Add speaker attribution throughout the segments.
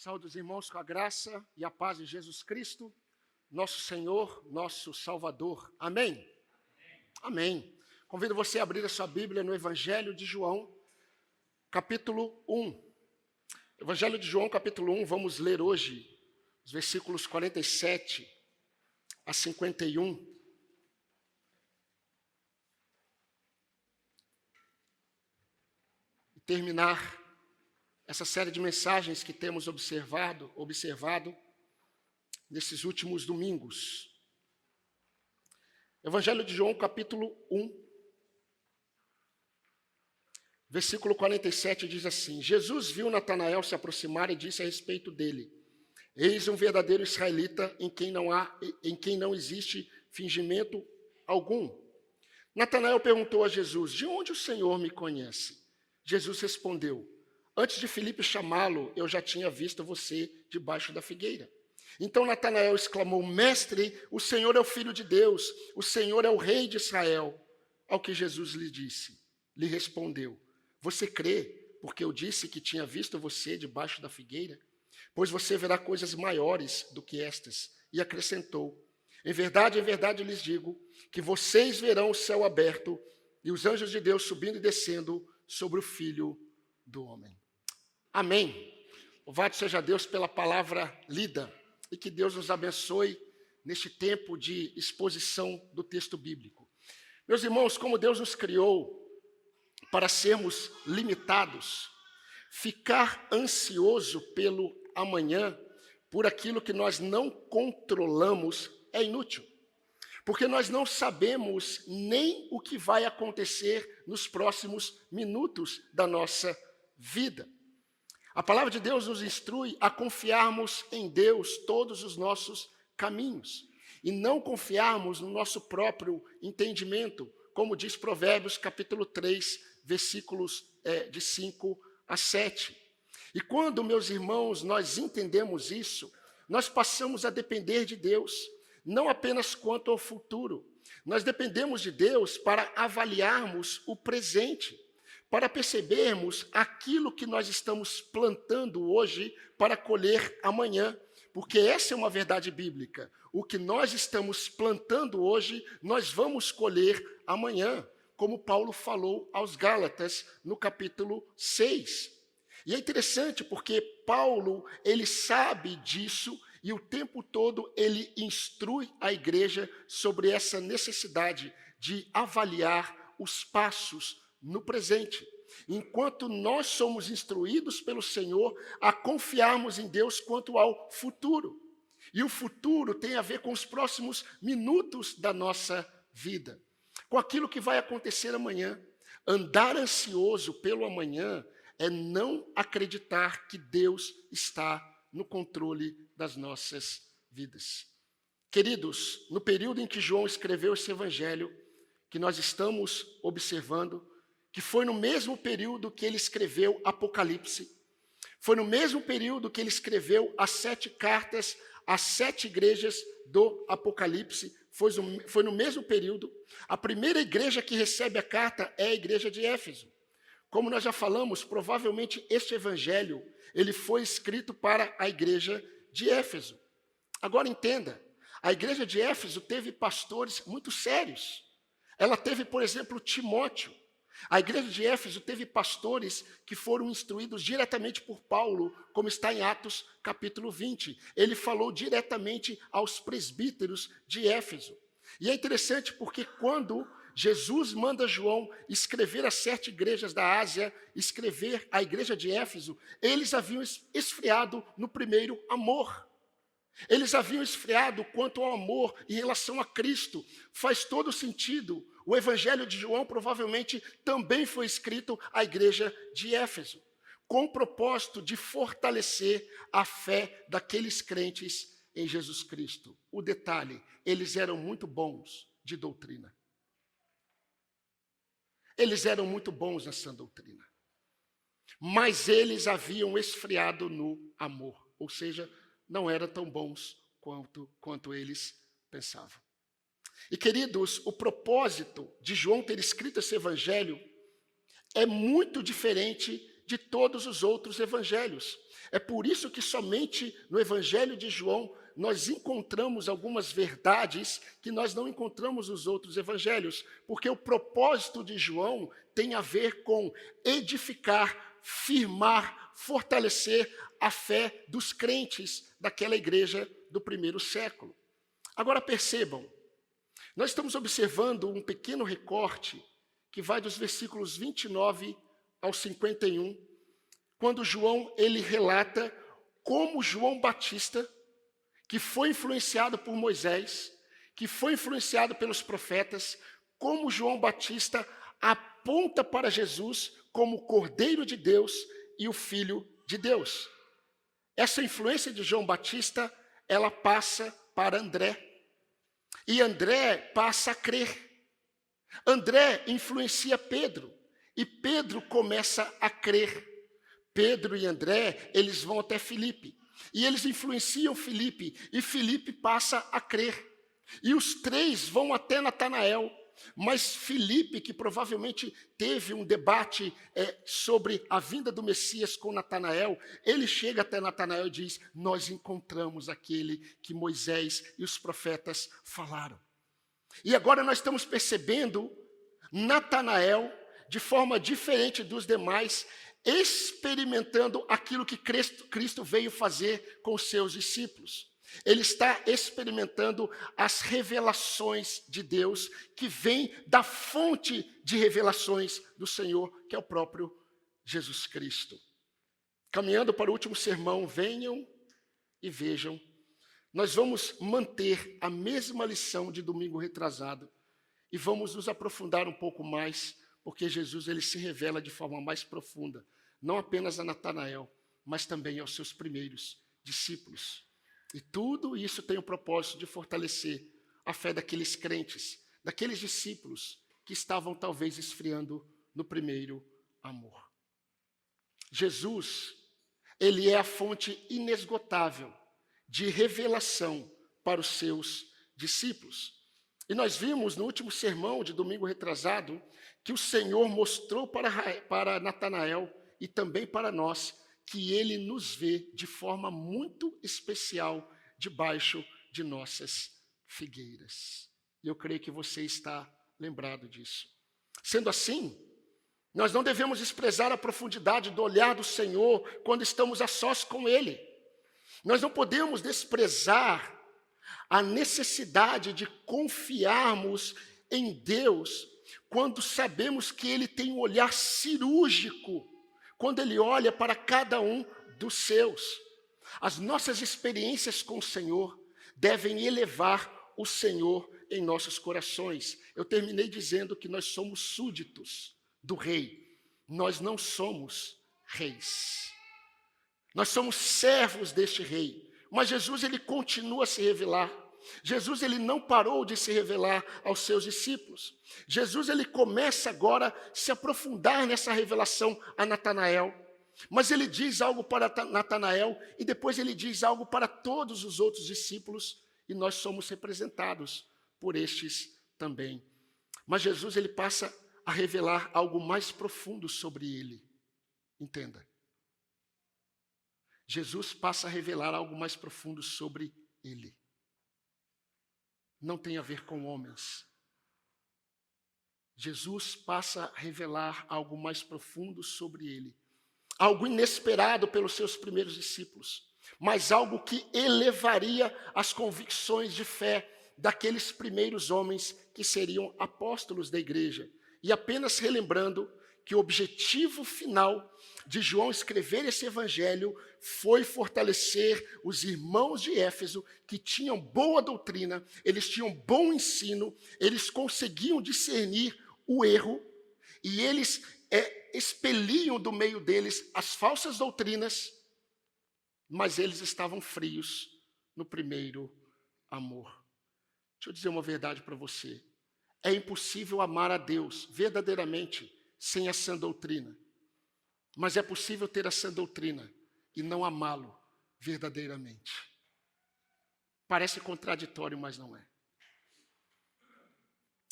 Speaker 1: Saúde os irmãos com a graça e a paz de Jesus Cristo, nosso Senhor, nosso Salvador. Amém? Amém. Convido você a abrir a sua Bíblia no Evangelho de João, capítulo 1. Evangelho de João, capítulo 1, vamos ler hoje os versículos 47 a 51. E terminar essa série de mensagens que temos observado nesses últimos domingos. Evangelho de João, capítulo 1, versículo 47 diz assim: Jesus viu Natanael se aproximar e disse a respeito dele: Eis um verdadeiro israelita em quem não existe fingimento algum. Natanael perguntou a Jesus: De onde o Senhor me conhece? Jesus respondeu: Antes de Filipe chamá-lo, eu já tinha visto você debaixo da figueira. Então Natanael exclamou: Mestre, o Senhor é o Filho de Deus, o Senhor é o Rei de Israel. Ao que Jesus lhe respondeu: Você crê, porque eu disse que tinha visto você debaixo da figueira? Pois você verá coisas maiores do que estas. E acrescentou: em verdade, lhes digo, que vocês verão o céu aberto e os anjos de Deus subindo e descendo sobre o Filho do Homem. Amém. Louvado seja Deus pela palavra lida e que Deus nos abençoe neste tempo de exposição do texto bíblico. Meus irmãos, como Deus nos criou para sermos limitados, ficar ansioso pelo amanhã, por aquilo que nós não controlamos, é inútil. Porque nós não sabemos nem o que vai acontecer nos próximos minutos da nossa vida. A palavra de Deus nos instrui a confiarmos em Deus todos os nossos caminhos e não confiarmos no nosso próprio entendimento, como diz Provérbios capítulo 3, versículos de 5 a 7. E quando, meus irmãos, nós entendemos isso, nós passamos a depender de Deus, não apenas quanto ao futuro. Nós dependemos de Deus para avaliarmos o presente, para percebermos aquilo que nós estamos plantando hoje para colher amanhã, porque essa é uma verdade bíblica. O que nós estamos plantando hoje, nós vamos colher amanhã, como Paulo falou aos Gálatas no capítulo 6. E é interessante porque Paulo, ele sabe disso e o tempo todo ele instrui a igreja sobre essa necessidade de avaliar os passos no presente, enquanto nós somos instruídos pelo Senhor a confiarmos em Deus quanto ao futuro. E o futuro tem a ver com os próximos minutos da nossa vida, com aquilo que vai acontecer amanhã. Andar ansioso pelo amanhã é não acreditar que Deus está no controle das nossas vidas. Queridos, no período em que João escreveu esse evangelho, que nós estamos observando, que foi no mesmo período que ele escreveu Apocalipse, foi no mesmo período que ele escreveu as 7 cartas às 7 igrejas do Apocalipse, foi no mesmo período. A primeira igreja que recebe a carta é a igreja de Éfeso. Como nós já falamos, provavelmente este evangelho ele foi escrito para a igreja de Éfeso. Agora entenda, a igreja de Éfeso teve pastores muito sérios. Ela teve, por exemplo, Timóteo. A igreja de Éfeso teve pastores que foram instruídos diretamente por Paulo, como está em Atos capítulo 20. Ele falou diretamente aos presbíteros de Éfeso. E é interessante porque quando Jesus manda João escrever as 7 igrejas da Ásia, escrever a igreja de Éfeso, eles haviam esfriado no primeiro amor. Eles haviam esfriado quanto ao amor em relação a Cristo. Faz todo sentido. O evangelho de João provavelmente também foi escrito à igreja de Éfeso, com o propósito de fortalecer a fé daqueles crentes em Jesus Cristo. O detalhe, eles eram muito bons de doutrina. Eles eram muito bons nessa doutrina. Mas eles haviam esfriado no amor, ou seja, não eram tão bons quanto eles pensavam. E, queridos, o propósito de João ter escrito esse evangelho é muito diferente de todos os outros evangelhos. É por isso que somente no Evangelho de João nós encontramos algumas verdades que nós não encontramos nos outros evangelhos, porque o propósito de João tem a ver com edificar, firmar, fortalecer a fé dos crentes daquela igreja do primeiro século. Agora percebam, nós estamos observando um pequeno recorte que vai dos versículos 29 ao 51, quando João ele relata como João Batista, que foi influenciado por Moisés, que foi influenciado pelos profetas, como João Batista aponta para Jesus como o Cordeiro de Deus e o Filho de Deus. Essa influência de João Batista, ela passa para André. E André passa a crer. André influencia Pedro. E Pedro começa a crer. Pedro e André, eles vão até Filipe. E eles influenciam Filipe. E Filipe passa a crer. E os três vão até Natanael. Mas Filipe, que provavelmente teve um debate sobre a vinda do Messias com Natanael, ele chega até Natanael e diz: nós encontramos aquele que Moisés e os profetas falaram. E agora nós estamos percebendo Natanael, de forma diferente dos demais, experimentando aquilo que Cristo veio fazer com os seus discípulos. Ele está experimentando as revelações de Deus que vêm da fonte de revelações do Senhor, que é o próprio Jesus Cristo. Caminhando para o último sermão, venham e vejam. Nós vamos manter a mesma lição de domingo retrasado e vamos nos aprofundar um pouco mais, porque Jesus ele se revela de forma mais profunda, não apenas a Natanael, mas também aos seus primeiros discípulos. E tudo isso tem o propósito de fortalecer a fé daqueles crentes, daqueles discípulos que estavam talvez esfriando no primeiro amor. Jesus, ele é a fonte inesgotável de revelação para os seus discípulos. E nós vimos no último sermão de domingo retrasado que o Senhor mostrou para Natanael e também para nós que ele nos vê de forma muito especial debaixo de nossas figueiras. E eu creio que você está lembrado disso. Sendo assim, nós não devemos desprezar a profundidade do olhar do Senhor quando estamos a sós com Ele. Nós não podemos desprezar a necessidade de confiarmos em Deus quando sabemos que Ele tem um olhar cirúrgico, quando Ele olha para cada um dos seus. As nossas experiências com o Senhor devem elevar o Senhor em nossos corações. Eu terminei dizendo que nós somos súditos do Rei. Nós não somos reis. Nós somos servos deste Rei. Mas Jesus, ele continua a se revelar. Jesus, ele não parou de se revelar aos seus discípulos. Jesus, ele começa agora a se aprofundar nessa revelação a Natanael. Mas ele diz algo para Natanael e depois ele diz algo para todos os outros discípulos e nós somos representados por estes também. Mas Jesus, ele passa a revelar algo mais profundo sobre ele. Entenda. Jesus passa a revelar algo mais profundo sobre ele. Não tem a ver com homens. Jesus passa a revelar algo mais profundo sobre ele. Algo inesperado pelos seus primeiros discípulos, mas algo que elevaria as convicções de fé daqueles primeiros homens que seriam apóstolos da igreja. E apenas relembrando que o objetivo final de João escrever esse evangelho foi fortalecer os irmãos de Éfeso que tinham boa doutrina, eles tinham bom ensino, eles conseguiam discernir o erro e eles expeliam do meio deles as falsas doutrinas, mas eles estavam frios no primeiro amor. Deixa eu dizer uma verdade para você. É impossível amar a Deus verdadeiramente sem a sã doutrina. Mas é possível ter a sã doutrina e não amá-lo verdadeiramente. Parece contraditório, mas não é.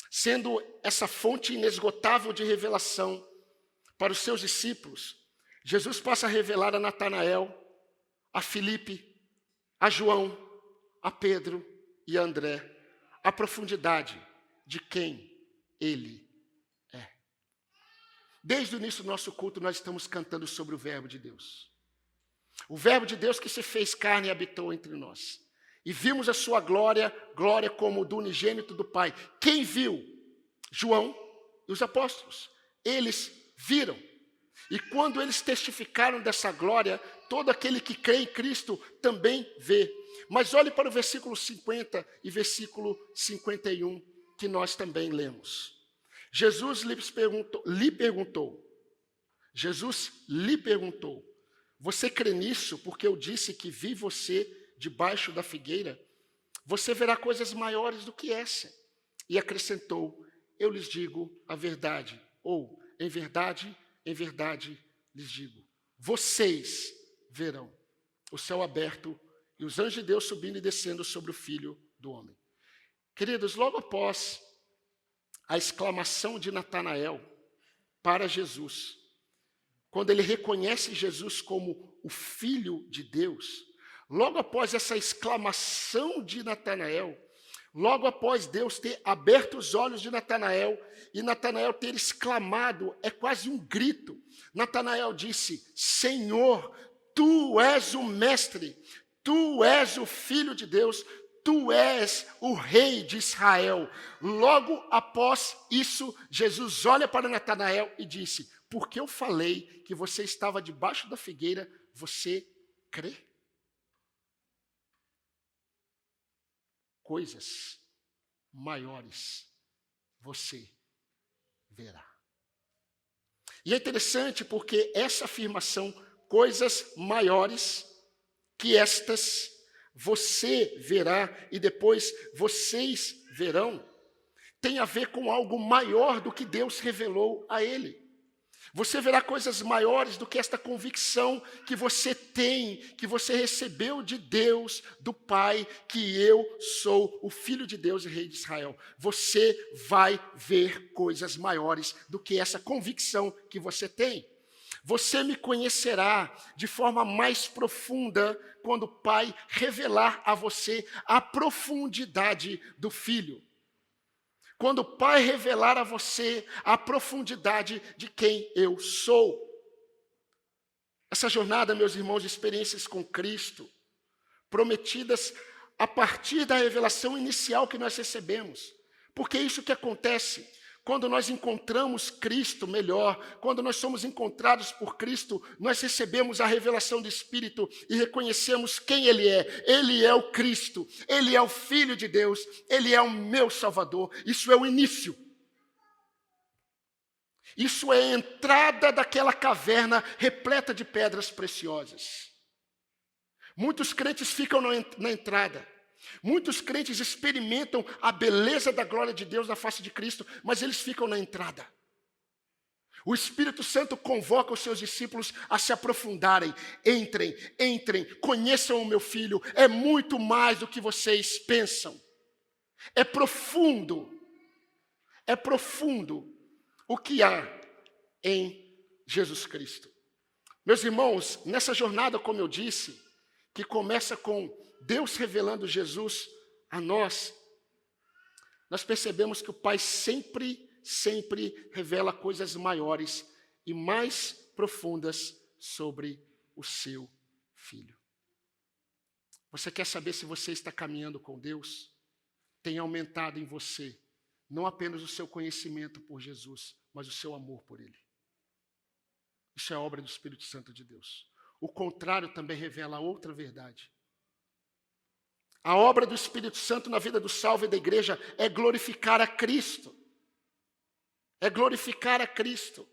Speaker 1: Sendo essa fonte inesgotável de revelação para os seus discípulos, Jesus passa a revelar a Natanael, a Filipe, a João, a Pedro e a André a profundidade de quem ele é. Desde o início do nosso culto, nós estamos cantando sobre o Verbo de Deus. O Verbo de Deus que se fez carne e habitou entre nós. E vimos a sua glória, glória como do unigênito do Pai. Quem viu? João e os apóstolos. Eles viram. E quando eles testificaram dessa glória, todo aquele que crê em Cristo também vê. Mas olhe para o versículo 50 e versículo 51, que nós também lemos. Jesus lhe perguntou, você crê nisso porque eu disse que vi você debaixo da figueira? Você verá coisas maiores do que essa. E acrescentou, eu lhes digo a verdade, ou em verdade lhes digo, vocês verão o céu aberto e os anjos de Deus subindo e descendo sobre o Filho do Homem. Queridos, logo após a exclamação de Natanael para Jesus, quando ele reconhece Jesus como o Filho de Deus, logo após essa exclamação de Natanael, logo após Deus ter aberto os olhos de Natanael e Natanael ter exclamado, é quase um grito. Natanael disse, Senhor, tu és o Mestre, tu és o Filho de Deus, tu és o Rei de Israel. Logo após isso, Jesus olha para Natanael e disse, porque eu falei que você estava debaixo da figueira, você crê? Coisas maiores você verá. E é interessante porque essa afirmação, coisas maiores que estas você verá e depois vocês verão, tem a ver com algo maior do que Deus revelou a ele. Você verá coisas maiores do que esta convicção que você tem, que você recebeu de Deus, do Pai, que eu sou o Filho de Deus e Rei de Israel. Você vai ver coisas maiores do que essa convicção que você tem. Você me conhecerá de forma mais profunda quando o Pai revelar a você a profundidade do Filho. Quando o Pai revelar a você a profundidade de quem eu sou. Essa jornada, meus irmãos, de experiências com Cristo, prometidas a partir da revelação inicial que nós recebemos. Porque é isso que acontece. Quando nós encontramos Cristo melhor, quando nós somos encontrados por Cristo, nós recebemos a revelação do Espírito e reconhecemos quem Ele é. Ele é o Cristo, Ele é o Filho de Deus, Ele é o meu Salvador. Isso é o início. Isso é a entrada daquela caverna repleta de pedras preciosas. Muitos crentes ficam na entrada. Muitos crentes experimentam a beleza da glória de Deus na face de Cristo, mas eles ficam na entrada. O Espírito Santo convoca os seus discípulos a se aprofundarem. Entrem, conheçam o meu Filho. É muito mais do que vocês pensam. É profundo o que há em Jesus Cristo. Meus irmãos, nessa jornada, como eu disse, que começa com Deus revelando Jesus a nós, nós percebemos que o Pai sempre revela coisas maiores e mais profundas sobre o seu Filho. Você quer saber se você está caminhando com Deus? Tem aumentado em você, não apenas o seu conhecimento por Jesus, mas o seu amor por Ele. Isso é obra do Espírito Santo de Deus. O contrário também revela outra verdade. A obra do Espírito Santo na vida do salvo e da igreja é glorificar a Cristo. É glorificar a Cristo.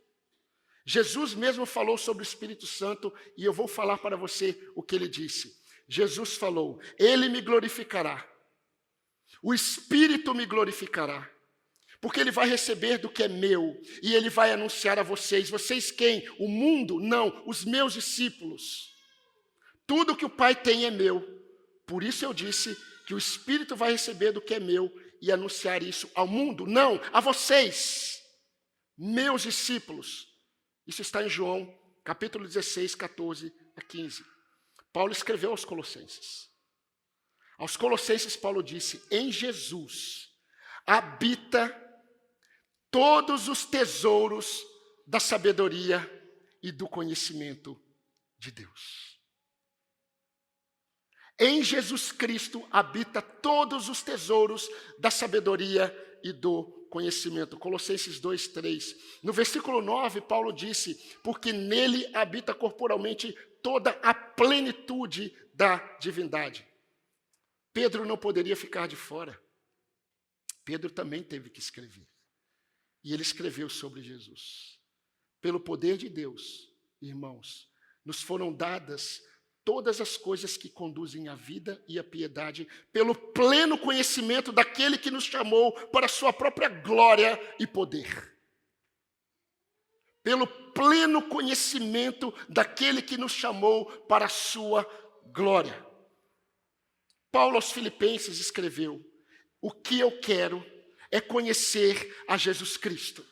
Speaker 1: Jesus mesmo falou sobre o Espírito Santo e eu vou falar para você o que ele disse. Jesus falou, ele me glorificará. O Espírito me glorificará. Porque ele vai receber do que é meu e ele vai anunciar a vocês. Vocês quem? O mundo? Não, os meus discípulos. Tudo que o Pai tem é meu. Por isso eu disse que o Espírito vai receber do que é meu e anunciar isso ao mundo. Não, a vocês, meus discípulos. Isso está em João, capítulo 16, 14 a 15. Paulo escreveu aos Colossenses. Aos Colossenses, Paulo disse: em Jesus habita todos os tesouros da sabedoria e do conhecimento de Deus. Em Jesus Cristo habita todos os tesouros da sabedoria e do conhecimento. Colossenses 2, 3. No versículo 9, Paulo disse: porque nele habita corporalmente toda a plenitude da divindade. Pedro não poderia ficar de fora. Pedro também teve que escrever. E ele escreveu sobre Jesus. Pelo poder de Deus, irmãos, nos foram dadas todas as coisas que conduzem à vida e à piedade, pelo pleno conhecimento daquele que nos chamou para a sua própria glória e poder. Pelo pleno conhecimento daquele que nos chamou para a sua glória. Paulo aos Filipenses escreveu: o que eu quero é conhecer a Jesus Cristo.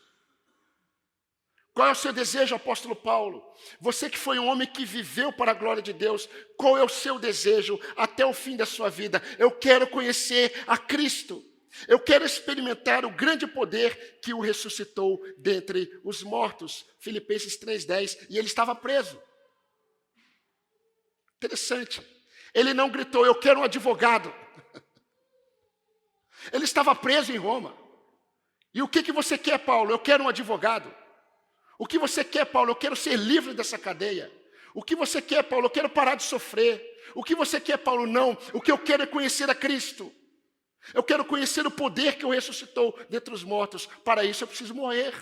Speaker 1: Qual é o seu desejo, apóstolo Paulo? Você que foi um homem que viveu para a glória de Deus, qual é o seu desejo até o fim da sua vida? Eu quero conhecer a Cristo. Eu quero experimentar o grande poder que o ressuscitou dentre os mortos. Filipenses 3,10. E ele estava preso. Interessante. Ele não gritou: eu quero um advogado. Ele estava preso em Roma. E o que você quer, Paulo? Eu quero um advogado. O que você quer, Paulo? Eu quero ser livre dessa cadeia. O que você quer, Paulo? Eu quero parar de sofrer. O que você quer, Paulo? Não. O que eu quero é conhecer a Cristo. Eu quero conhecer o poder que o ressuscitou dentre os mortos. Para isso eu preciso morrer.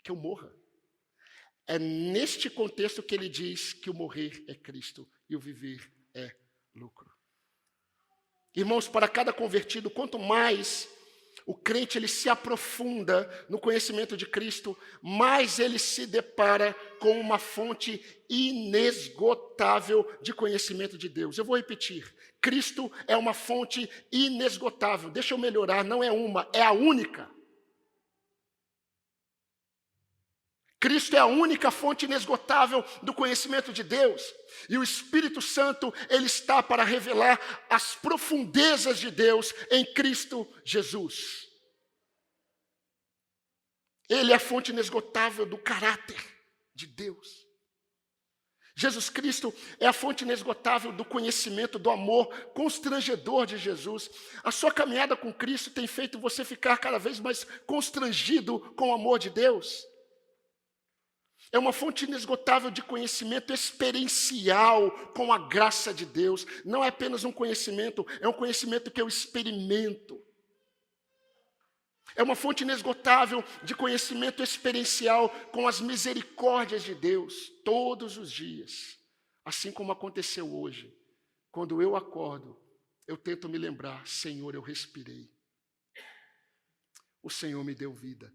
Speaker 1: Que eu morra. É neste contexto que ele diz que o morrer é Cristo e o viver é lucro. Irmãos, para cada convertido, quanto mais o crente ele se aprofunda no conhecimento de Cristo, mais ele se depara com uma fonte inesgotável de conhecimento de Deus. Eu vou repetir: Cristo é uma fonte inesgotável. Deixa eu melhorar, não é uma, é a única. Cristo é a única fonte inesgotável do conhecimento de Deus. E o Espírito Santo, ele está para revelar as profundezas de Deus em Cristo Jesus. Ele é a fonte inesgotável do caráter de Deus. Jesus Cristo é a fonte inesgotável do conhecimento, do amor constrangedor de Jesus. A sua caminhada com Cristo tem feito você ficar cada vez mais constrangido com o amor de Deus. É uma fonte inesgotável de conhecimento experiencial com a graça de Deus. Não é apenas um conhecimento, é um conhecimento que eu experimento. É uma fonte inesgotável de conhecimento experiencial com as misericórdias de Deus, todos os dias. Assim como aconteceu hoje. Quando eu acordo, eu tento me lembrar: Senhor, eu respirei. O Senhor me deu vida.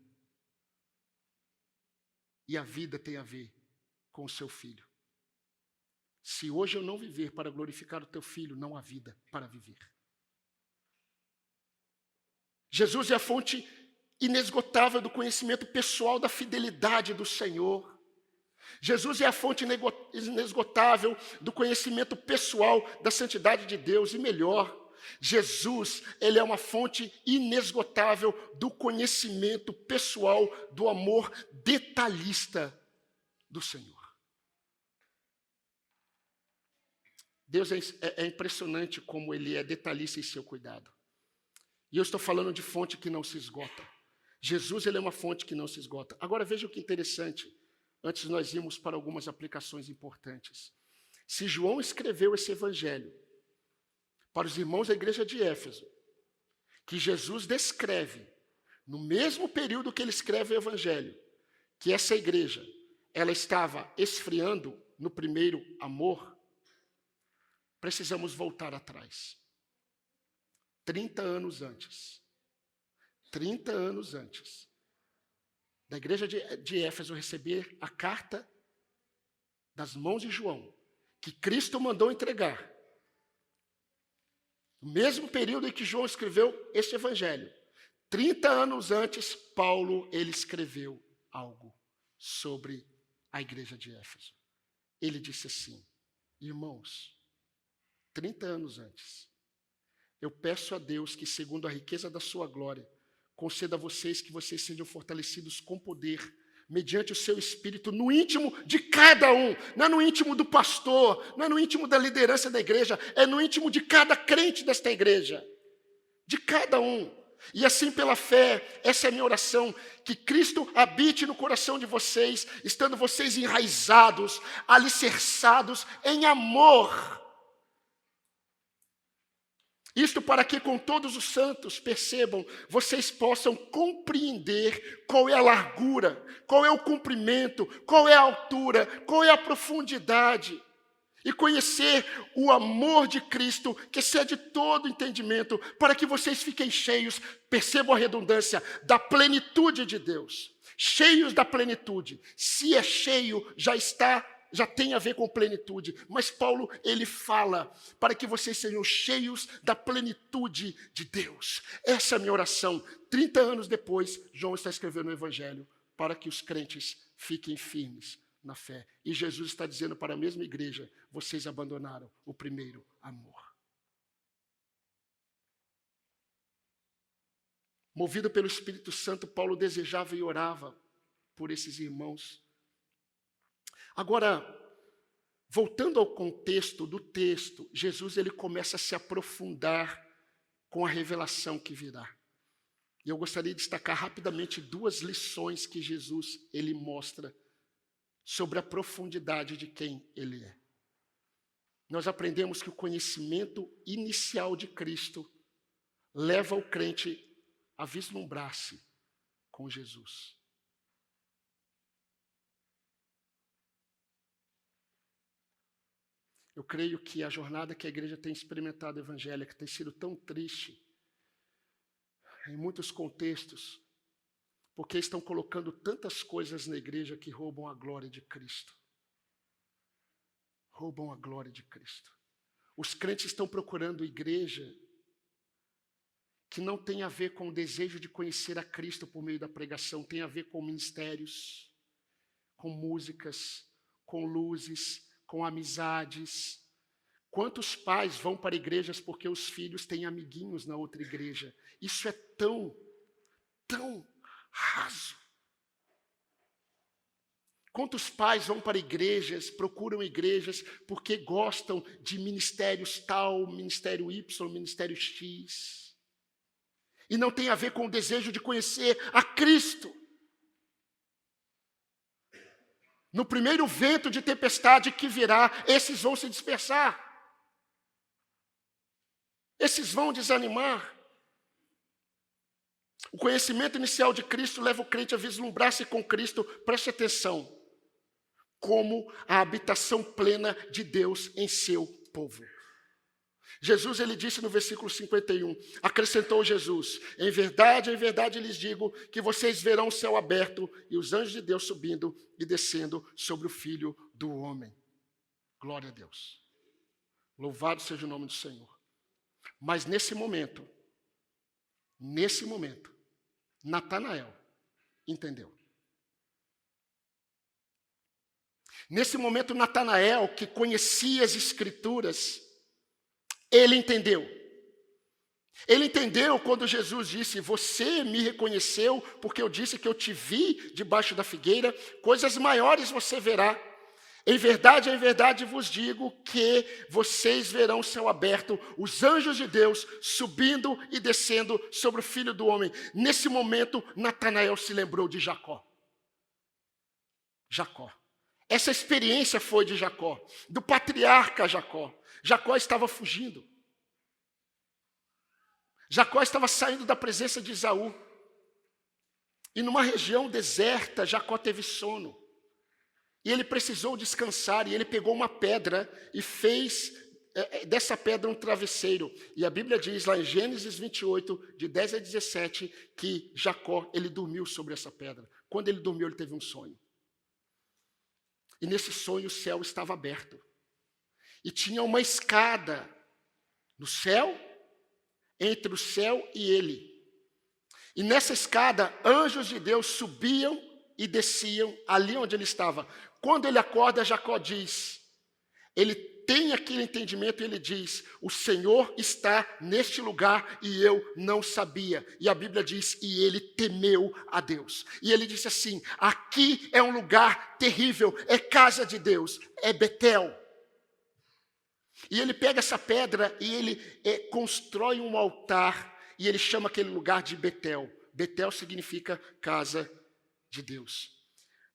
Speaker 1: E a vida tem a ver com o seu filho. Se hoje eu não viver para glorificar o teu filho, não há vida para viver. Jesus é a fonte inesgotável do conhecimento pessoal da fidelidade do Senhor. Jesus é a fonte inesgotável do conhecimento pessoal da santidade de Deus. E melhor, Jesus, ele é uma fonte inesgotável do conhecimento pessoal do amor detalhista do Senhor. Deus é impressionante como ele é detalhista em seu cuidado. E eu estou falando de fonte que não se esgota. Jesus, ele é uma fonte que não se esgota. Agora veja o que interessante. Antes nós irmos para algumas aplicações importantes. Se João escreveu esse evangelho para os irmãos da igreja de Éfeso, que Jesus descreve, no mesmo período que ele escreve o evangelho, que essa igreja, ela estava esfriando no primeiro amor, precisamos voltar atrás. 30 anos antes da igreja de Éfeso receber a carta das mãos de João, que Cristo mandou entregar, no mesmo período em que João escreveu este evangelho, 30 anos antes, Paulo, ele escreveu algo sobre à igreja de Éfeso. Ele disse assim: irmãos, 30 anos antes, eu peço a Deus que, segundo a riqueza da sua glória, conceda a vocês que vocês sejam fortalecidos com poder, mediante o seu Espírito, no íntimo de cada um. Não é no íntimo do pastor, não é no íntimo da liderança da igreja, é no íntimo de cada crente desta igreja. De cada um. E assim pela fé, essa é a minha oração, que Cristo habite no coração de vocês, estando vocês enraizados, alicerçados em amor. Isto para que com todos os santos, percebam, vocês possam compreender qual é a largura, qual é o comprimento, qual é a altura, qual é a profundidade. E conhecer o amor de Cristo, que excede todo entendimento, para que vocês fiquem cheios, percebam a redundância, da plenitude de Deus. Cheios da plenitude. Se é cheio, já tem a ver com plenitude. Mas Paulo, ele fala para que vocês sejam cheios da plenitude de Deus. Essa é a minha oração. 30 anos depois, João está escrevendo o Evangelho para que os crentes fiquem firmes na fé. E Jesus está dizendo para a mesma igreja: vocês abandonaram o primeiro amor. Movido pelo Espírito Santo, Paulo desejava e orava por esses irmãos. Agora, voltando ao contexto do texto, Jesus ele começa a se aprofundar com a revelação que virá. E eu gostaria de destacar rapidamente 2 lições que Jesus ele mostra sobre a profundidade de quem ele é. Nós aprendemos que o conhecimento inicial de Cristo leva o crente a vislumbrar-se com Jesus. Eu creio que a jornada que a igreja tem experimentado evangélica tem sido tão triste, em muitos contextos, porque estão colocando tantas coisas na igreja que roubam a glória de Cristo. Roubam a glória de Cristo. Os crentes estão procurando igreja que não tem a ver com o desejo de conhecer a Cristo por meio da pregação, tem a ver com ministérios, com músicas, com luzes, com amizades. Quantos pais vão para igrejas porque os filhos têm amiguinhos na outra igreja? Isso é tão raso. Quantos pais vão para igrejas, procuram igrejas porque gostam de ministérios tal, ministério Y, ministério X. E não tem a ver com o desejo de conhecer a Cristo. No primeiro vento de tempestade que virá, esses vão se dispersar. Esses vão desanimar. O conhecimento inicial de Cristo leva o crente a vislumbrar-se com Cristo, preste atenção, como a habitação plena de Deus em seu povo. Jesus, ele disse no versículo 51, acrescentou Jesus: em verdade lhes digo que vocês verão o céu aberto e os anjos de Deus subindo e descendo sobre o Filho do Homem. Glória a Deus. Louvado seja o nome do Senhor. Mas nesse momento, Natanael entendeu. Nesse momento, Natanael, que conhecia as Escrituras, ele entendeu. Ele entendeu quando Jesus disse: você me reconheceu porque eu disse que eu te vi debaixo da figueira, coisas maiores você verá. Em verdade vos digo que vocês verão o céu aberto, os anjos de Deus subindo e descendo sobre o Filho do Homem. Nesse momento, Natanael se lembrou de Jacó. Jacó. Essa experiência foi de Jacó, do patriarca Jacó. Jacó estava fugindo. Jacó estava saindo da presença de Esaú. E numa região deserta, Jacó teve sono. E ele precisou descansar, e ele pegou uma pedra e fez dessa pedra um travesseiro. E a Bíblia diz lá em Gênesis 28, de 10 a 17, que Jacó, ele dormiu sobre essa pedra. Quando ele dormiu, ele teve um sonho. E nesse sonho o céu estava aberto. E tinha uma escada no céu, entre o céu e ele. E nessa escada, anjos de Deus subiam e desciam ali onde ele estava. Quando ele acorda, Jacó diz, ele tem aquele entendimento e ele diz, o Senhor está neste lugar e eu não sabia. E a Bíblia diz, e ele temeu a Deus. E ele disse assim, aqui é um lugar terrível, é casa de Deus, é Betel. E ele pega essa pedra e ele constrói um altar e ele chama aquele lugar de Betel. Betel significa casa de Deus.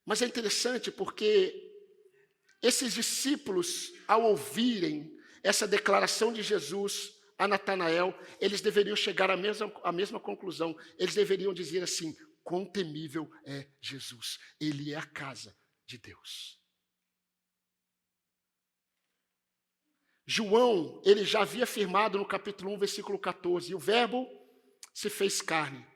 Speaker 1: Mas é interessante porque esses discípulos, ao ouvirem essa declaração de Jesus a Natanael, eles deveriam chegar à mesma conclusão. Eles deveriam dizer assim, quão temível é Jesus. Ele é a casa de Deus. João, ele já havia afirmado no capítulo 1, versículo 14, o verbo se fez carne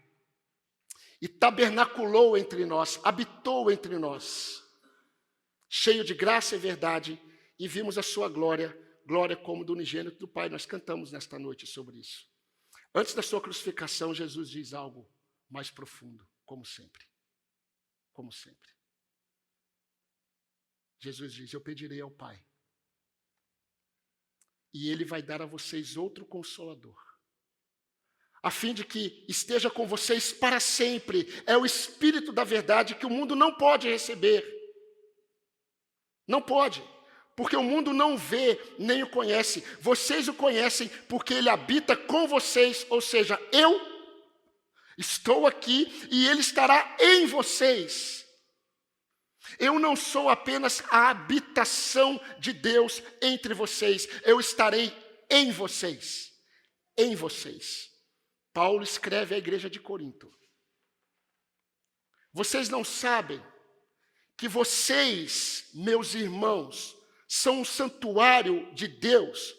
Speaker 1: e tabernaculou entre nós, habitou entre nós, cheio de graça e verdade, e vimos a sua glória, glória como do unigênito do Pai. Nós cantamos nesta noite sobre isso. Antes da sua crucificação, Jesus diz algo mais profundo, como sempre. Como sempre. Jesus diz, eu pedirei ao Pai, e Ele vai dar a vocês outro Consolador, a fim de que esteja com vocês para sempre. É o Espírito da verdade que o mundo não pode receber. Não pode, porque o mundo não vê nem o conhece. Vocês o conhecem porque Ele habita com vocês, ou seja, eu estou aqui e Ele estará em vocês. Eu não sou apenas a habitação de Deus entre vocês, eu estarei em vocês. Em vocês. Paulo escreve à igreja de Corinto. Vocês não sabem que vocês, meus irmãos, são um santuário de Deus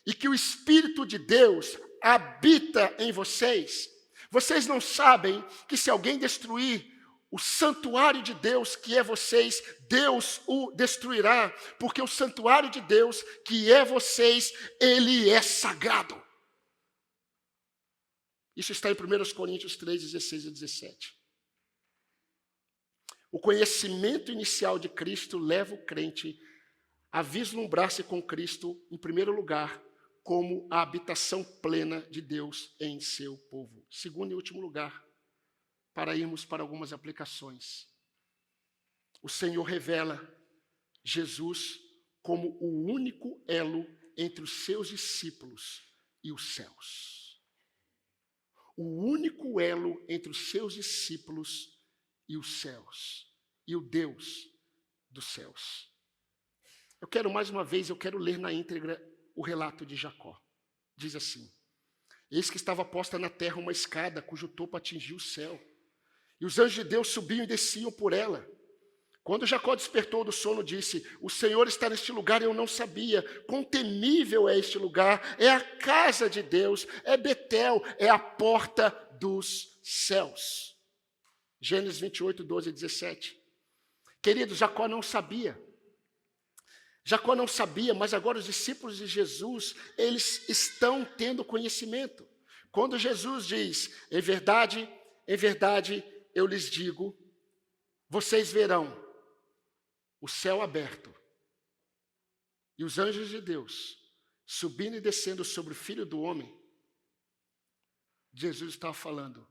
Speaker 1: e que o Espírito de Deus habita em vocês? Vocês não sabem que se alguém destruir o santuário de Deus, que é vocês, Deus o destruirá, porque o santuário de Deus, que é vocês, ele é sagrado. Isso está em 1 Coríntios 3, 16 e 17. O conhecimento inicial de Cristo leva o crente a vislumbrar-se com Cristo, em primeiro lugar, como a habitação plena de Deus em seu povo. Segundo e último lugar, para irmos para algumas aplicações. O Senhor revela Jesus como o único elo entre os seus discípulos e os céus. O único elo entre os seus discípulos e os céus. E o Deus dos céus. Eu quero mais uma vez, eu quero ler na íntegra o relato de Jacó. Diz assim, eis que estava posta na terra uma escada, cujo topo atingia o céu. E os anjos de Deus subiam e desciam por ela. Quando Jacó despertou do sono, disse, o Senhor está neste lugar e eu não sabia. Quão temível é este lugar, é a casa de Deus, é Betel, é a porta dos céus. Gênesis 28, 12 e 17. Queridos, Jacó não sabia. Jacó não sabia, mas agora os discípulos de Jesus, eles estão tendo conhecimento. Quando Jesus diz, em verdade, eu lhes digo, vocês verão o céu aberto e os anjos de Deus subindo e descendo sobre o Filho do Homem. Jesus estava falando,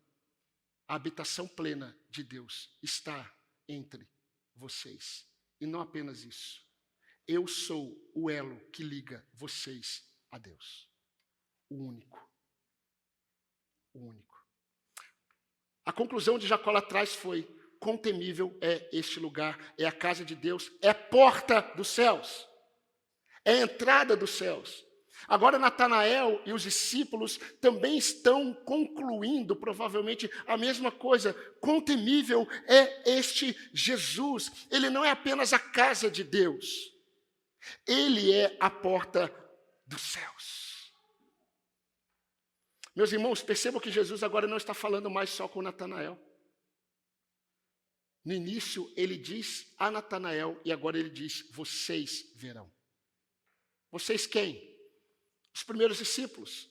Speaker 1: a habitação plena de Deus está entre vocês. E não apenas isso. Eu sou o elo que liga vocês a Deus. O único. O único. A conclusão de Jacó lá atrás foi, quão temível é este lugar, é a casa de Deus, é a porta dos céus, é a entrada dos céus. Agora Natanael e os discípulos também estão concluindo, provavelmente, a mesma coisa. Quão temível é este Jesus. Ele não é apenas a casa de Deus, ele é a porta dos céus. Meus irmãos, percebam que Jesus agora não está falando mais só com Natanael. No início, ele diz a Natanael e agora ele diz, vocês verão. Vocês quem? Os primeiros discípulos.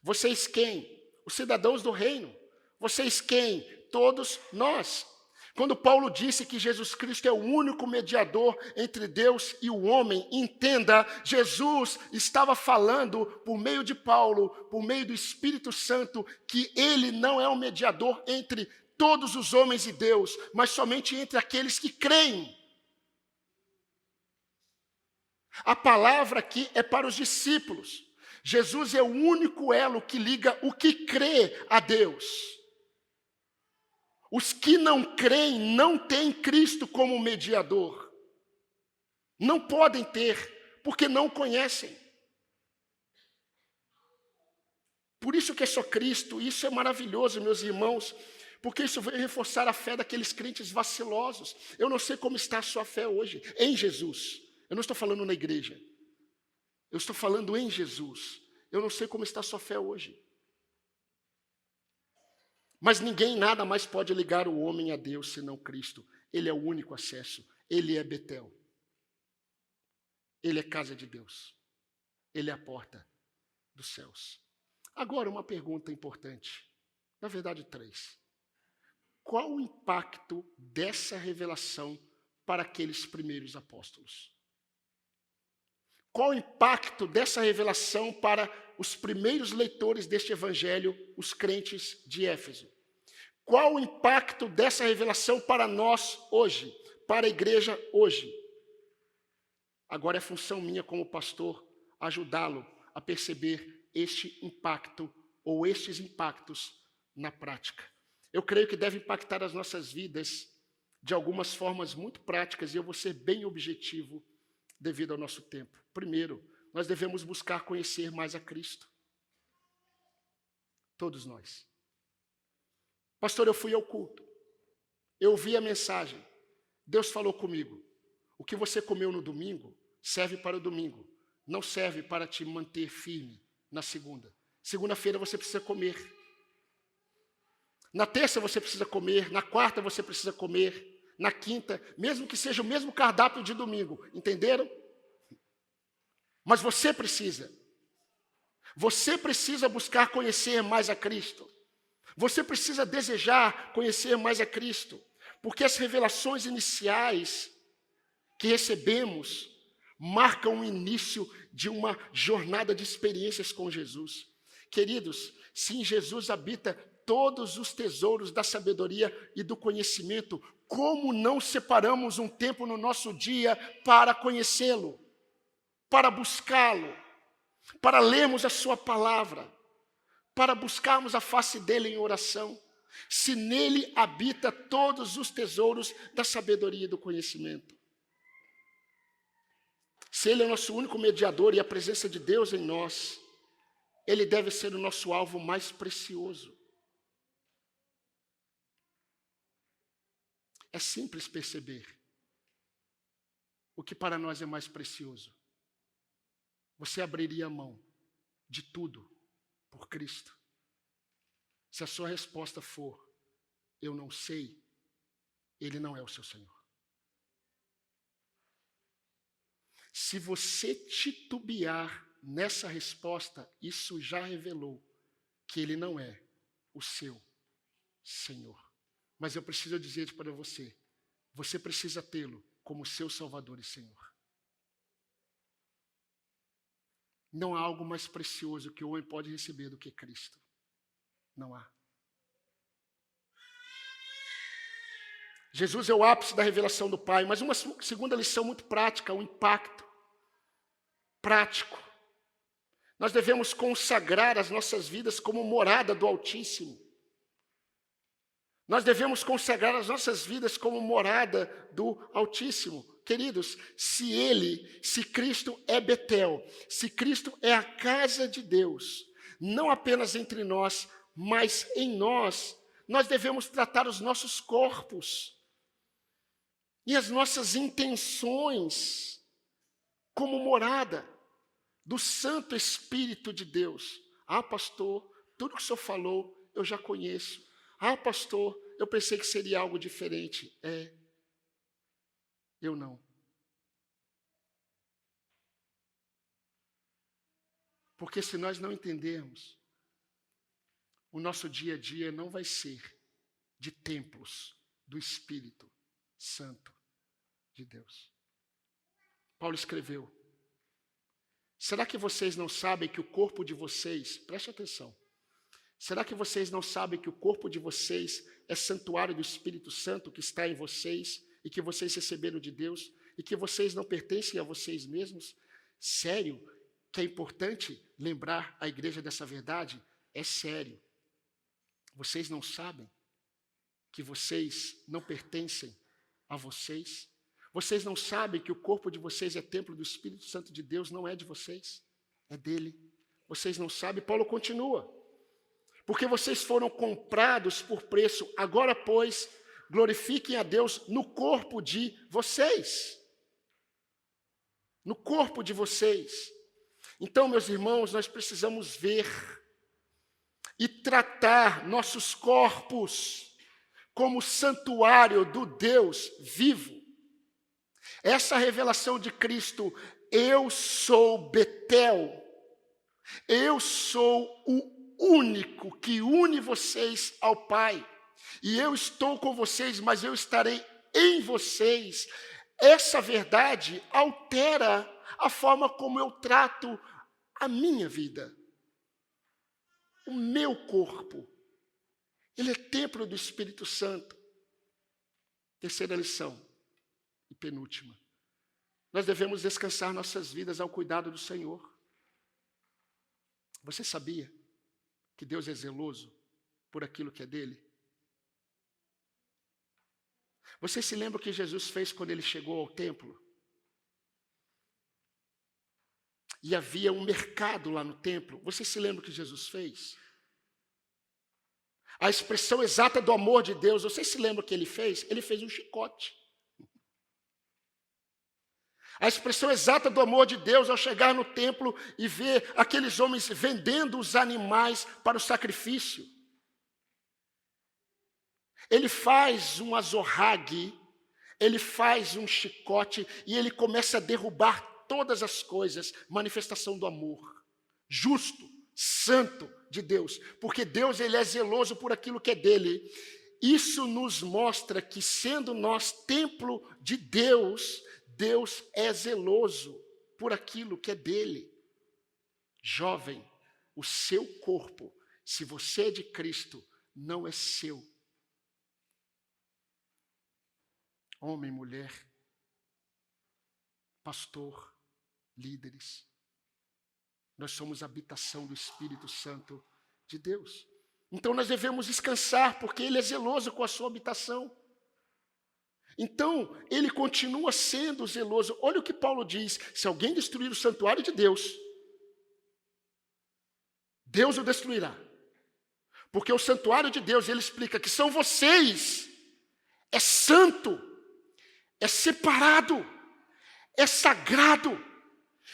Speaker 1: Vocês quem? Os cidadãos do reino. Vocês quem? Todos nós. Quando Paulo disse que Jesus Cristo é o único mediador entre Deus e o homem, entenda, Jesus estava falando por meio de Paulo, por meio do Espírito Santo, que ele não é o mediador entre todos os homens e Deus, mas somente entre aqueles que creem. A palavra aqui é para os discípulos. Jesus é o único elo que liga o que crê a Deus. Os que não creem não têm Cristo como mediador. Não podem ter, porque não conhecem. Por isso que é só Cristo. Isso é maravilhoso, meus irmãos, porque isso vai reforçar a fé daqueles crentes vacilosos. Eu não sei como está a sua fé hoje, em Jesus. Eu não estou falando na igreja. Eu estou falando em Jesus. Eu não sei como está a sua fé hoje. Mas ninguém, nada mais pode ligar o homem a Deus senão Cristo. Ele é o único acesso. Ele é Betel. Ele é casa de Deus. Ele é a porta dos céus. Agora, uma pergunta importante. Na verdade, 3. Qual o impacto dessa revelação para aqueles primeiros apóstolos? Qual o impacto dessa revelação para os primeiros leitores deste evangelho, os crentes de Éfeso? Qual o impacto dessa revelação para nós hoje, para a igreja hoje? Agora é função minha como pastor ajudá-lo a perceber este impacto ou estes impactos na prática. Eu creio que deve impactar as nossas vidas de algumas formas muito práticas e eu vou ser bem objetivo devido ao nosso tempo. Primeiro, nós devemos buscar conhecer mais a Cristo. Todos nós. Pastor, eu fui ao culto. Eu ouvi a mensagem. Deus falou comigo. O que você comeu no domingo serve para o domingo. Não serve para te manter firme na segunda. Segunda-feira você precisa comer. Na terça você precisa comer. Na quarta você precisa comer. Na quinta, mesmo que seja o mesmo cardápio de domingo. Entenderam? Mas você precisa. Você precisa buscar conhecer mais a Cristo. Você precisa desejar conhecer mais a Cristo. Porque as revelações iniciais que recebemos marcam o início de uma jornada de experiências com Jesus. Queridos, se em Jesus habita todos os tesouros da sabedoria e do conhecimento, como não separamos um tempo no nosso dia para conhecê-lo? Para buscá-lo, para lermos a sua palavra, para buscarmos a face dele em oração, se nele habita todos os tesouros da sabedoria e do conhecimento. Se ele é o nosso único mediador e a presença de Deus em nós, ele deve ser o nosso alvo mais precioso. É simples perceber o que para nós é mais precioso. Você abriria a mão de tudo por Cristo? Se a sua resposta for, eu não sei, ele não é o seu Senhor. Se você titubear nessa resposta, isso já revelou que ele não é o seu Senhor. Mas eu preciso dizer para você, você precisa tê-lo como seu Salvador e Senhor. Não há algo mais precioso que o homem pode receber do que Cristo. Não há. Jesus é o ápice da revelação do Pai, mas uma segunda lição muito prática, o impacto prático. Nós devemos consagrar as nossas vidas como morada do Altíssimo. Nós devemos consagrar as nossas vidas como morada do Altíssimo. Queridos, se Cristo é Betel, se Cristo é a casa de Deus, não apenas entre nós, mas em nós, nós devemos tratar os nossos corpos e as nossas intenções como morada do Santo Espírito de Deus. Ah, pastor, tudo que o senhor falou eu já conheço. Ah, pastor, eu pensei que seria algo diferente. Eu não. Porque se nós não entendermos, o nosso dia a dia não vai ser de templos do Espírito Santo de Deus. Paulo escreveu: será que vocês não sabem que o corpo de vocês, preste atenção, será que vocês não sabem que o corpo de vocês é santuário do Espírito Santo que está em vocês e que vocês receberam de Deus e que vocês não pertencem a vocês mesmos? Sério que é importante lembrar a igreja dessa verdade? É sério. Vocês não sabem que vocês não pertencem a vocês? Vocês não sabem que o corpo de vocês é templo do Espírito Santo de Deus? Não é de vocês, é dele. Vocês não sabem? Paulo continua: porque vocês foram comprados por preço. Agora, pois, glorifiquem a Deus no corpo de vocês. No corpo de vocês. Então, meus irmãos, nós precisamos ver e tratar nossos corpos como santuário do Deus vivo. Essa revelação de Cristo: eu sou Betel, eu sou o único que une vocês ao Pai, e eu estou com vocês, mas eu estarei em vocês. Essa verdade altera a forma como eu trato a minha vida. O meu corpo, ele é templo do Espírito Santo. Terceira lição e penúltima: nós devemos descansar nossas vidas ao cuidado do Senhor. Você sabia que Deus é zeloso por aquilo que é dele? Você se lembra o que Jesus fez quando ele chegou ao templo? E havia um mercado lá no templo. Você se lembra o que Jesus fez? A expressão exata do amor de Deus, você se lembra o que ele fez? Ele fez um chicote. A expressão exata do amor de Deus ao chegar no templo e ver aqueles homens vendendo os animais para o sacrifício. Ele faz um azorrague, ele faz um chicote e ele começa a derrubar todas as coisas, manifestação do amor, justo, santo de Deus, porque Deus, ele é zeloso por aquilo que é dele. Isso nos mostra que, sendo nós templo de Deus, Deus é zeloso por aquilo que é dele. Jovem, o seu corpo, se você é de Cristo, não é seu. Homem, mulher, pastor, líderes, nós somos habitação do Espírito Santo de Deus. Então nós devemos descansar, porque ele é zeloso com a sua habitação. Então, ele continua sendo zeloso. Olha o que Paulo diz: se alguém destruir o santuário de Deus, Deus o destruirá. Porque o santuário de Deus, ele explica que são vocês, é santo, é separado, é sagrado.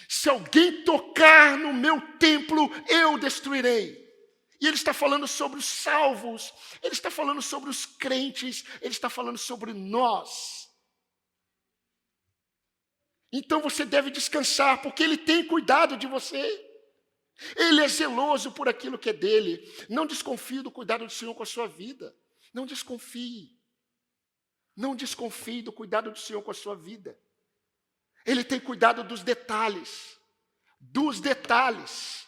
Speaker 1: Se alguém tocar no meu templo, eu destruirei. E ele está falando sobre os salvos, ele está falando sobre os crentes, ele está falando sobre nós. Então você deve descansar, porque ele tem cuidado de você. Ele é zeloso por aquilo que é dele. Não desconfie do cuidado do Senhor com a sua vida. Não desconfie. Não desconfie do cuidado do Senhor com a sua vida. Ele tem cuidado dos detalhes. Dos detalhes.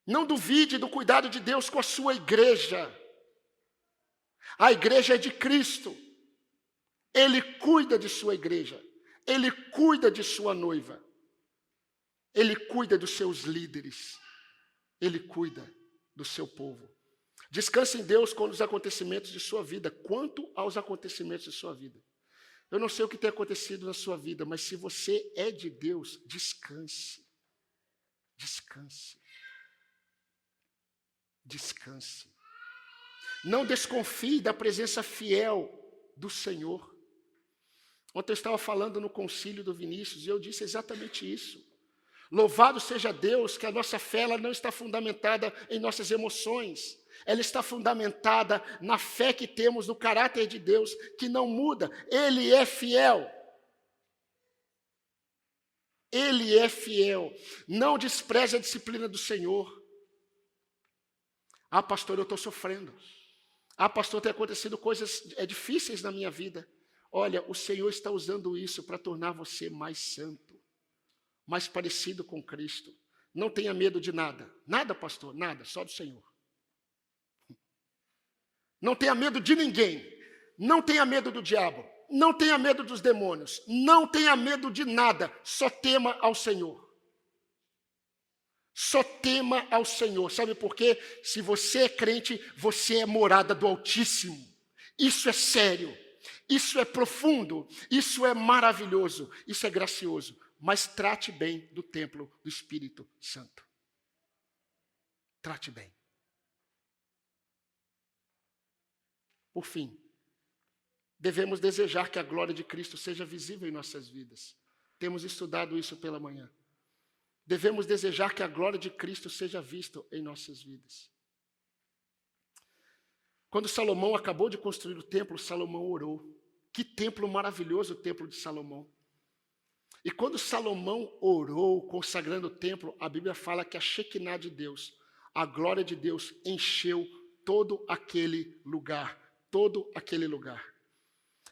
Speaker 1: Não duvide do cuidado de Deus com a sua igreja. A igreja é de Cristo. Ele cuida de sua igreja. Ele cuida de sua noiva. Ele cuida dos seus líderes. Ele cuida do seu povo. Descanse em Deus com os acontecimentos de sua vida. Quanto aos acontecimentos de sua vida, eu não sei o que tem acontecido na sua vida, mas se você é de Deus, descanse. Descanse. Descanse. Não desconfie da presença fiel do Senhor. Ontem eu estava falando no concílio do Vinícius e eu disse exatamente isso. Louvado seja Deus que a nossa fé ela não está fundamentada em nossas emoções. Ela está fundamentada na fé que temos no caráter de Deus, que não muda. Ele é fiel. Ele é fiel. Não despreze a disciplina do Senhor. Ah, pastor, eu estou sofrendo. Pastor, tem acontecido coisas difíceis na minha vida. Olha, o Senhor está usando isso para tornar você mais santo, mais parecido com Cristo. Não tenha medo de nada. Nada, pastor, nada, só do Senhor. Não tenha medo de ninguém. Não tenha medo do diabo. Não tenha medo dos demônios. Não tenha medo de nada. Só tema ao Senhor. Só tema ao Senhor. Sabe por quê? Se você é crente, você é morada do Altíssimo. Isso é sério. Isso é profundo. Isso é maravilhoso. Isso é gracioso. Mas trate bem do templo do Espírito Santo. Trate bem. Por fim, devemos desejar que a glória de Cristo seja visível em nossas vidas. Temos estudado isso pela manhã. Devemos desejar que a glória de Cristo seja vista em nossas vidas. Quando Salomão acabou de construir o templo, Salomão orou. Que templo maravilhoso o templo de Salomão. E quando Salomão orou, consagrando o templo, a Bíblia fala que a Shekinah de Deus, a glória de Deus, encheu todo aquele lugar. Todo aquele lugar.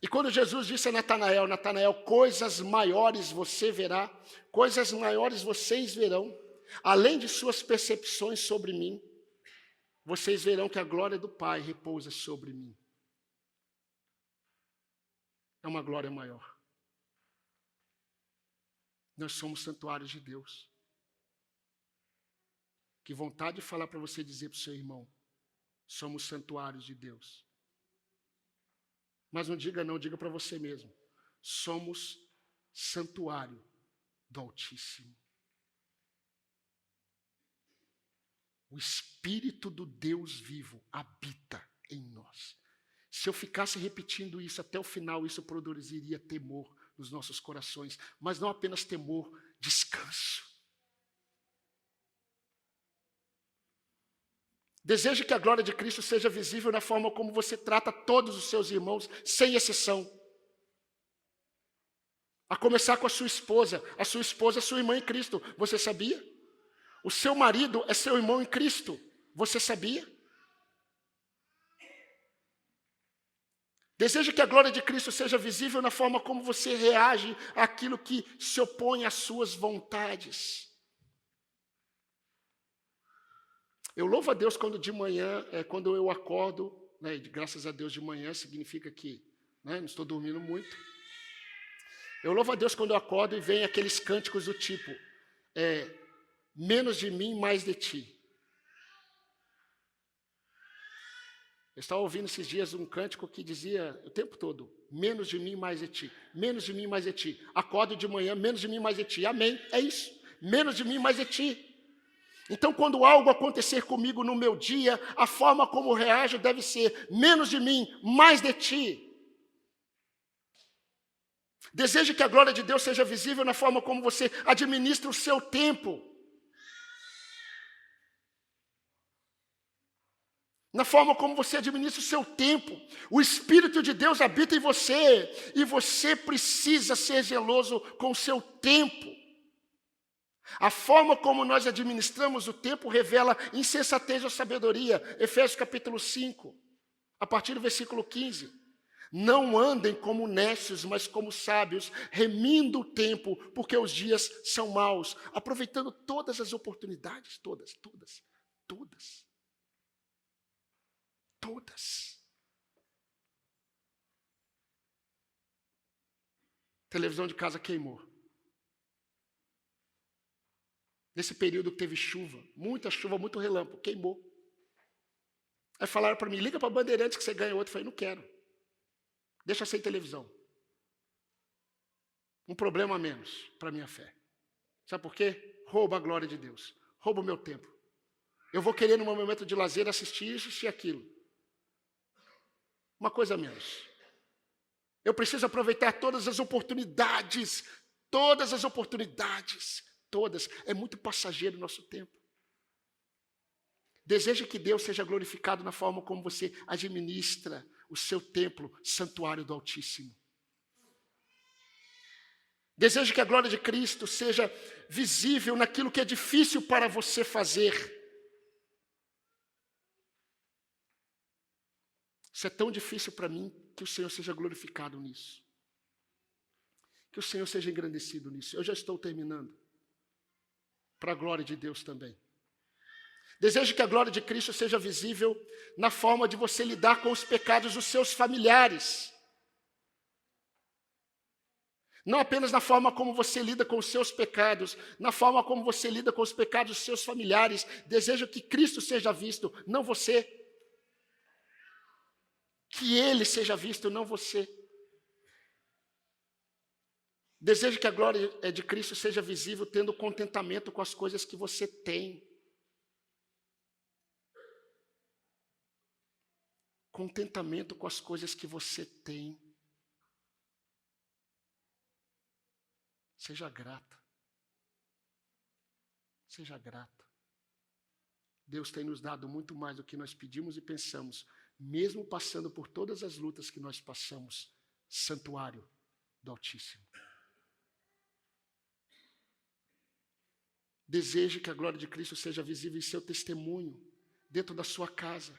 Speaker 1: E quando Jesus disse a Natanael, Natanael, coisas maiores você verá, coisas maiores vocês verão, além de suas percepções sobre mim, vocês verão que a glória do Pai repousa sobre mim. É uma glória maior. Nós somos santuários de Deus. Que vontade de falar para você dizer para o seu irmão, somos santuários de Deus. Mas não diga não, diga para você mesmo. Somos santuário do Altíssimo. O Espírito do Deus vivo habita em nós. Se eu ficasse repetindo isso até o final, isso produziria temor nos nossos corações. Mas não apenas temor, descanso. Deseje que a glória de Cristo seja visível na forma como você trata todos os seus irmãos, sem exceção. A começar com a sua esposa. A sua esposa é sua irmã em Cristo. Você sabia? O seu marido é seu irmão em Cristo. Você sabia? Deseje que a glória de Cristo seja visível na forma como você reage àquilo que se opõe às suas vontades. Eu louvo a Deus quando de manhã, quando eu acordo, né, graças a Deus de manhã significa que não estou dormindo muito. Eu louvo a Deus quando eu acordo e vem aqueles cânticos do tipo, menos de mim, mais de ti. Eu estava ouvindo esses dias um cântico que dizia o tempo todo, menos de mim, mais de ti. Menos de mim, mais de ti. Acordo de manhã, menos de mim, mais de ti. Amém, é isso. Menos de mim, mais de ti. Então, quando algo acontecer comigo no meu dia, a forma como reajo deve ser menos de mim, mais de ti. Deseje que a glória de Deus seja visível na forma como você administra o seu tempo. Na forma como você administra o seu tempo. O Espírito de Deus habita em você e você precisa ser zeloso com o seu tempo. A forma como nós administramos o tempo revela insensatez ou sabedoria. Efésios capítulo 5, a partir do versículo 15. Não andem como nécios, mas como sábios, remindo o tempo, porque os dias são maus. Aproveitando todas as oportunidades, todas. Televisão de casa queimou. Nesse período que teve chuva, muita chuva, muito relâmpago, queimou. Aí falaram para mim, liga para a Bandeirantes que você ganha outro. Eu falei, não quero. Deixa sem televisão. Um problema a menos para a minha fé. Sabe por quê? Rouba a glória de Deus. Rouba o meu tempo. Eu vou querer, no meu momento de lazer, assistir isso, assistir aquilo. Uma coisa a menos. Eu preciso aproveitar todas as oportunidades. Todas. É muito passageiro o nosso tempo. Deseja que Deus seja glorificado na forma como você administra o seu templo, santuário do Altíssimo. Deseja que a glória de Cristo seja visível naquilo que é difícil para você fazer. Isso é tão difícil para mim, que o Senhor seja glorificado nisso. Que o Senhor seja engrandecido nisso. Eu já estou terminando. Para a glória de Deus também. Desejo que a glória de Cristo seja visível na forma de você lidar com os pecados dos seus familiares. Não apenas na forma como você lida com os seus pecados, na forma como você lida com os pecados dos seus familiares. Desejo que Cristo seja visto, não você. Que Ele seja visto, não você. Desejo que a glória de Cristo seja visível tendo contentamento com as coisas que você tem. Contentamento com as coisas que você tem. Seja grata. Seja grata. Deus tem nos dado muito mais do que nós pedimos e pensamos, mesmo passando por todas as lutas que nós passamos. Santuário do Altíssimo. Deseje que a glória de Cristo seja visível em seu testemunho, dentro da sua casa.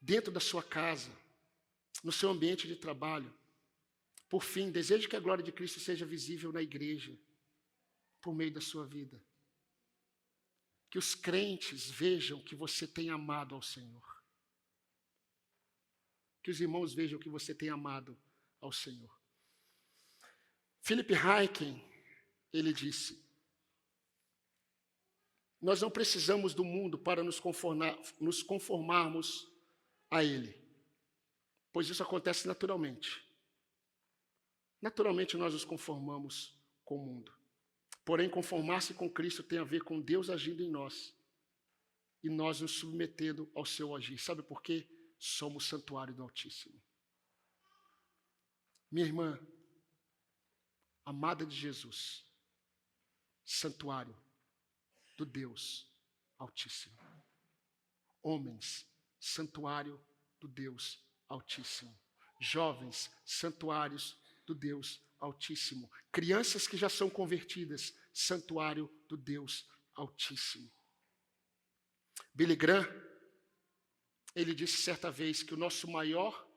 Speaker 1: Dentro da sua casa, no seu ambiente de trabalho. Por fim, deseje que a glória de Cristo seja visível na igreja, por meio da sua vida. Que os crentes vejam que você tem amado ao Senhor. Que os irmãos vejam que você tem amado ao Senhor. Philip Ryken, ele disse, nós não precisamos do mundo para nos conformarmos a Ele, pois isso acontece naturalmente. Naturalmente nós nos conformamos com o mundo. Porém, conformar-se com Cristo tem a ver com Deus agindo em nós e nós nos submetendo ao seu agir. Sabe por quê? Somos santuário do Altíssimo. Minha irmã, amada de Jesus, santuário do Deus Altíssimo. Homens, santuário do Deus Altíssimo. Jovens, santuários do Deus Altíssimo. Crianças que já são convertidas, santuário do Deus Altíssimo. Billy Graham, ele disse certa vez que o nosso maior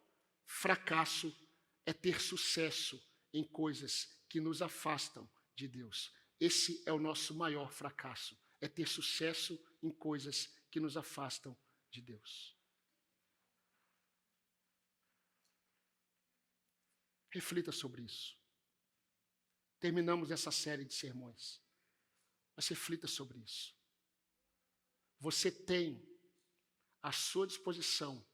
Speaker 1: fracasso é ter sucesso em coisas que nos afastam de Deus. Esse é o nosso maior fracasso, é ter sucesso em coisas que nos afastam de Deus. Reflita sobre isso. Terminamos essa série de sermões, mas reflita sobre isso. Você tem à sua disposição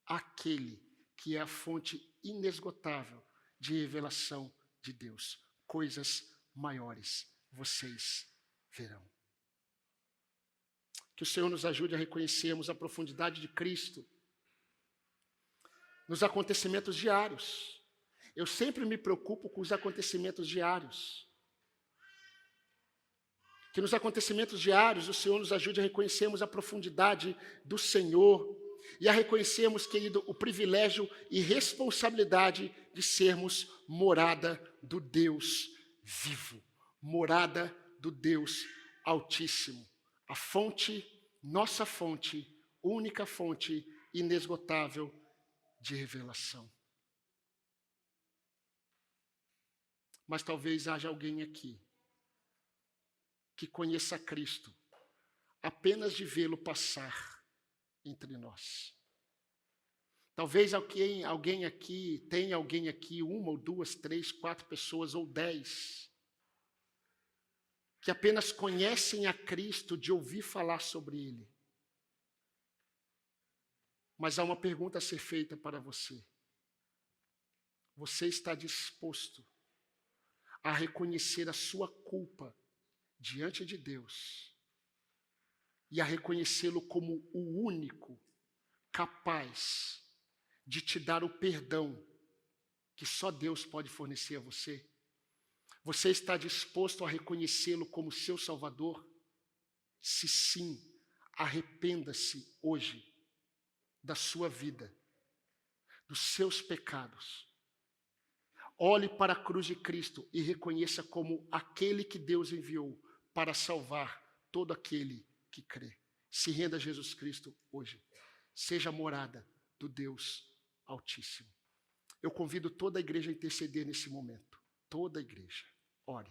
Speaker 1: aquele que é a fonte inesgotável de revelação de Deus. Coisas maiores vocês verão. Que o Senhor nos ajude a reconhecermos a profundidade de Cristo nos acontecimentos diários. Eu sempre me preocupo com os acontecimentos diários. Que nos acontecimentos diários o Senhor nos ajude a reconhecermos a profundidade do Senhor e a reconhecermos, querido, o privilégio e responsabilidade de sermos morada do Deus vivo, morada do Deus Altíssimo. A fonte, nossa fonte, única fonte inesgotável de revelação. Mas talvez haja alguém aqui que conheça Cristo apenas de vê-lo passar entre nós. Talvez tenha alguém aqui, 1 ou 2, 3, 4 pessoas ou 10, que apenas conhecem a Cristo de ouvir falar sobre Ele. Mas há uma pergunta a ser feita para você. Você está disposto a reconhecer a sua culpa diante de Deus e a reconhecê-lo como o único capaz de te dar o perdão que só Deus pode fornecer a você? Você está disposto a reconhecê-lo como seu Salvador? Se sim, arrependa-se hoje da sua vida, dos seus pecados. Olhe para a cruz de Cristo e reconheça como aquele que Deus enviou para salvar todo aquele que crê. Se renda a Jesus Cristo hoje. Seja a morada do Deus Altíssimo. Eu convido toda a igreja a interceder nesse momento. Toda a igreja. Ore.